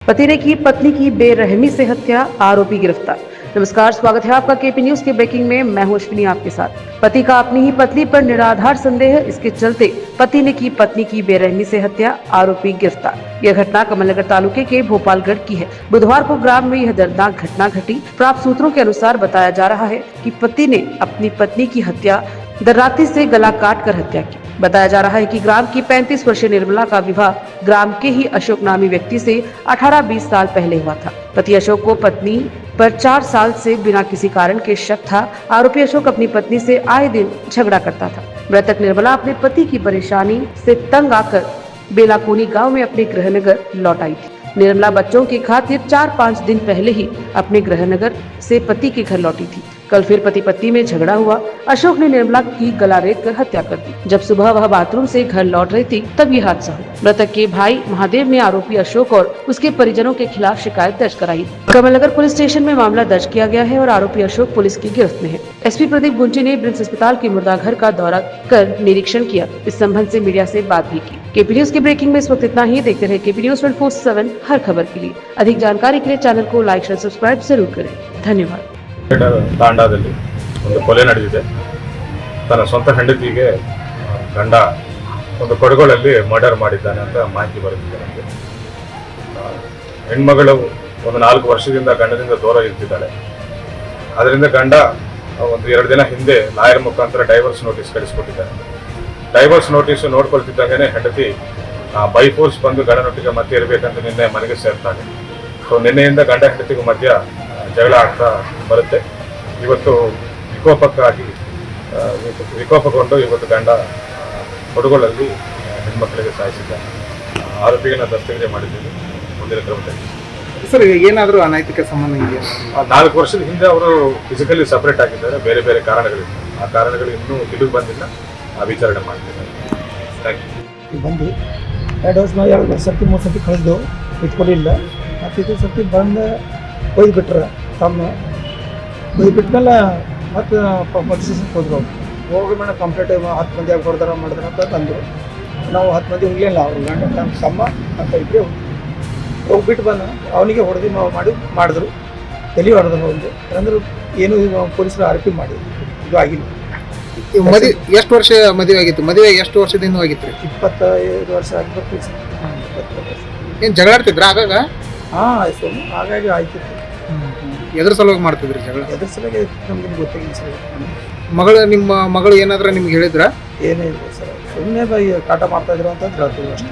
पति ने की पत्नी की बेरहमी से हत्या, आरोपी गिरफ्तार। नमस्कार, स्वागत है आपका केपी न्यूज के ब्रेकिंग में। मैं हूं अश्विनी आपके साथ। पति का अपनी ही पत्नी पर निराधार संदेह, इसके चलते पति ने की पत्नी की बेरहमी से हत्या, आरोपी गिरफ्तार। यह घटना कमलनगर तालुके के भोपालगढ़ की है। बुधवार को ग्राम में यह दर्दनाक घटना घटी। प्राप्त सूत्रों के अनुसार बताया जा रहा है कि पति ने अपनी पत्नी की हत्या दर्राती से गला काट कर हत्या की। बताया जा रहा है कि ग्राम की 35 वर्षीय निर्मला का विवाह ग्राम के ही अशोक नामी व्यक्ति से 18-20 साल पहले हुआ था। पति अशोक को पत्नी पर 4 साल से बिना किसी कारण के शक था। आरोपी अशोक अपनी पत्नी से आए दिन झगड़ा करता था। मृतक निर्मला अपने पति की परेशानी से तंग आकर बेलाकोनी गांव में अपने गृहनगर लौट आई थी। निर्मला बच्चों की खातिर 4-5 दिन पहले ही अपने गृहनगर से पति के घर लौटी थी। कल फिर पति पत्नी में झगड़ा हुआ। अशोक ने निर्मला की गला रेत कर हत्या कर दी। जब सुबह वह बाथरूम से घर लौट रही थी तब यह हादसा हुआ। मृतक के भाई महादेव ने आरोपी अशोक और उसके परिजनों के खिलाफ शिकायत दर्ज कराई। कमलनगर पुलिस स्टेशन में मामला दर्ज किया गया है और आरोपी अशोक पुलिस की गिरफ्त में है। एसपी प्रदीप गुंजी ने ब्रिम्स अस्पताल के मुर्दाघर का दौरा कर निरीक्षण किया। इस संबंध से मीडिया से बात भी की। केपी न्यूज की ब्रेकिंग में इस वक्त इतना ही। देखते रहे केपी न्यूज 24/7 हर खबर के लिए। अधिक जानकारी के लिए चैनल को लाइक शेयर सब्सक्राइब जरूर करें। धन्यवाद। तांडाದಲ್ಲಿ ಒಂದು ಕೊಲೆ ನಡೆದಿದೆ. ತನ್ನ ಸ್ವಂತ ಹೆಂಡತಿಗೆ ಗಂಡ ಒಂದು ಕೊಡಗೊಳಲ್ಲಿ ಮರ್ಡರ್ ಮಾಡಿದ್ದಾನೆ ಅಂತ ಮಾಹಿತಿ ಬರುತ್ತಿದೆ ನನಗೆ. ಹೆಣ್ಮಗಳು ಒಂದು 4 ವರ್ಷದಿಂದ ಗಂಡನಿಂದ ದೂರ ಇರ್ತಿದ್ದಾಳೆ. ಅದರಿಂದ ಗಂಡ ಒಂದು 2 ದಿನ ಹಿಂದೆ ಲಾಯರ್ ಮುಖಾಂತರ ಡೈವರ್ಸ್ ನೋಟಿಸ್ ಕಳಿಸ್ಕೊಟ್ಟಿದ್ದಾನೆ. ಡೈವರ್ಸ್ ನೋಟಿಸ್ ನೋಡ್ಕೊಳ್ತಿದ್ದಂಗೆ ಹೆಂಡತಿ ಬೈ ಫೋರ್ಸ್ ಬಂದು ಗಂಡನೊಟ್ಟಿಗೆ ಮತ್ತೆ ಇರಬೇಕಂತ ನಿನ್ನೆ ಮನೆಗೆ ಸೇರ್ತಾನೆ. ಸೊ ನಿನ್ನೆಯಿಂದ ಗಂಡ ಹೆಂಡತಿಗೂ ಮಧ್ಯ ಜಗಳ ಆಗ್ತಾ ಬರುತ್ತೆ. ಇವತ್ತು ವಿಕೋಪಗೊಂಡು ಇವತ್ತು ಗಂಡ ಕೊಡಗೊಳಲ್ಲಿ ಹೆಣ್ಮಕ್ಳಿಗೆ ಸಾಯಿಸಿದ್ದಾನೆ. ಆರೋಪಿಗಳನ್ನ ದಸ್ತಗಿರಿ ಮಾಡಿದ್ದೀವಿ. ಮುಂದಿನ ಕ್ರಮ ತೆಗೆದುಕೊಳ್ಳಲಾಗುವುದು. ಸರ್, ಏನಾದರೂ ಅನೈತಿಕ ಸಂಬಂಧ ಇದೆಯಾ? 4 ವರ್ಷದ ಹಿಂದೆ ಅವರು ಫಿಸಿಕಲಿ ಸಪರೇಟ್ ಆಗಿದ್ದಾರೆ. ಬೇರೆ ಬೇರೆ ಕಾರಣಗಳಿವೆ. ಆ ಕಾರಣಗಳು ಇನ್ನೂ ತಿಳಿದು ಬಂದಿಲ್ಲ. ವಿಚಾರಣೆ ಮಾಡ್ತಿದ್ದಾರೆ. Thank you. ಬಂದು 2 ವರ್ಷ 2 ಸರ್ತಿ 3 ಸರ್ತಿ ಕಳೆದು ಇಟ್ಕೊಳಿಲ್ಲ. ಮತ್ತು ಇದು ಸರ್ತಿ ಬಂದು ಒಯ್ದು ಬಿಟ್ರೆ ತಮ್ಮ ಒಯ್ದು ಬಿಟ್ಮೇಲೆ ಮತ್ತು ಪೊಲೀಸ್ ಸ್ಟೇಷನ್ಗೆ ಹೋದ್ರು. ಹೋಗಿ ಮೇಡಮ್ ಕಂಪ್ಲೇಂಟ್ 10 ಮಂದಿ ಆಗಿ ಹೊಡೆದಾರ ಮಾಡಿದ್ರೆ ಅಂತ ತಂದರು. ನಾವು 10 ಮಂದಿ ಹೋಗಲಿಲ್ಲ. ಅವ್ರು ಗಂಡ ನಮ್ಮ ತಮ್ಮ ಅಂತ ಇಬ್ಬರೇ ಹೋಗ್ಬಿಟ್ಟು ಬಂದು ಅವನಿಗೆ ಹೊಡೆದು ಮಾಡಿದ್ರು. ತಲೆ ಹೊಡೆದ್ರು ಒಂದು ಅಂದ್ರೆ ಏನು ಪೊಲೀಸರು ಆರೋಪಿ ಮಾಡಿ ಇದು ಆಗಿಲ್ಲ. ಮದುವೆ ಎಷ್ಟು ವರ್ಷ ಮದುವೆ ಆಗಿತ್ತು? ಮದುವೆ ಎಷ್ಟು ವರ್ಷದಿಂದ ಆಗಿತ್ತು? 25 ವರ್ಷ ಆಗಿತ್ತು. ಏನು ಜಗಳ ಆಡ್ತಿದ್ರ ಆಗಾಗ? ಹಾಂ, ಹಾಗಾಗಿ ಆಯ್ತಿತ್ತು. ಎದ್ರ ಸಲುವಾಗಿ ಮಾಡ್ತಿದ್ರಿ ಜಗಳ? ಎದ್ರ ಸಲುವಾಗಿ ನಮ್ಗೆ ಗೊತ್ತಾಗಿಲ್ಲ ಸರ್. ನಿಮ್ಮ ಮಗಳು ಏನಾದ್ರೂ ನಿಮ್ಗೆ ಹೇಳಿದ್ರ? ಏನೇ ಇಲ್ಲ ಸರ್, ಸುಮ್ಮನೆ ಕಾಟ ಮಾಡ್ತಾ ಇದ್ರು ಅಂತ ಹೇಳ್ತೀವಿ ಅಷ್ಟೇ.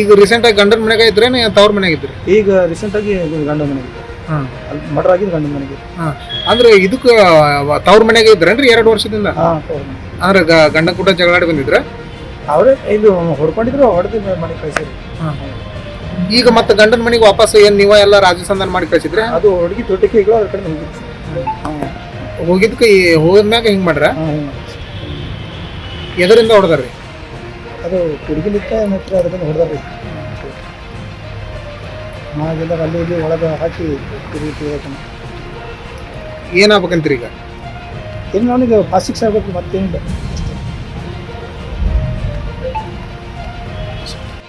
ಈಗ ರೀಸೆಂಟಾಗಿ ಗಂಡನ ಮನೆಗೆ ಇದ್ರೆ ತವ್ರ ಮನೆಗೆ ಇದ್ರಿ? ಈಗ ರೀಸೆಂಟಾಗಿ ಗಂಡನ ಮನೆಗೆ ಅಲ್ಲಿ ಮರ್ಡರ್ ಆಗಿದ್ದು ಗಂಡನ ಮನೆಗೆ. ಅಂದ್ರೆ ಇದಕ್ಕೆ ತವ್ರ ಮನೆಗೆ ಇದ್ರೇನ್ರಿ 2 ವರ್ಷದಿಂದ? ಅಂದ್ರೆ ಗಂಡ ಕೂಡ ಜಗಳಾಡಿ ಬಂದಿದ್ರ? ಅವರೇ ಇದು ಹೊಡ್ಕೊಂಡಿದ್ರು, ಹೊಡೆದು ಮನೆಗೆ ಕಳಿಸಿದ್ರು. ಈಗ ಮತ್ತೆ ಗಂಡನ ಮನೆಗೆ ವಾಪಸ್ ಏನ್ ನೀವ ಎಲ್ಲ ರಾಜಸಂಧಾನ ಮಾಡಿ ಕಳಿಸಿದ್ರೆ? ಅದು ಹುಡುಗಿ ತೋಟಕ್ಕೆ ಈಗ ಅದ್ರ ಕಡೆ ಹೋಗಿದ್ದಕ್ಕೆ ಹೋದ್ಮ್ಯಾಗ ಹಿಂಗ್ ಮಾಡ್ರ? ಎದರಿಂದ ಹೊಡೆದ್ರಿ? ಅದು ಹುಡುಗಿಲಿಕ್ಕ ಮತ್ತೆ ಅದರಿಂದ ಹೊಡೆದ್ರಿ. ಹಾಗೆಲ್ಲ ಅಲ್ಲಿ ಇಲ್ಲಿ ಒಳಗೆ ಹಾಕಿ ಏನಾಗ್ಬೇಕಂತೀರಿ ಈಗ? ಏನು ಅವನಿಗೆ ಫಾಸ್ಟ್ 6 ಆಗ್ಬೇಕು, ಮತ್ತೇನಿಲ್ಲ.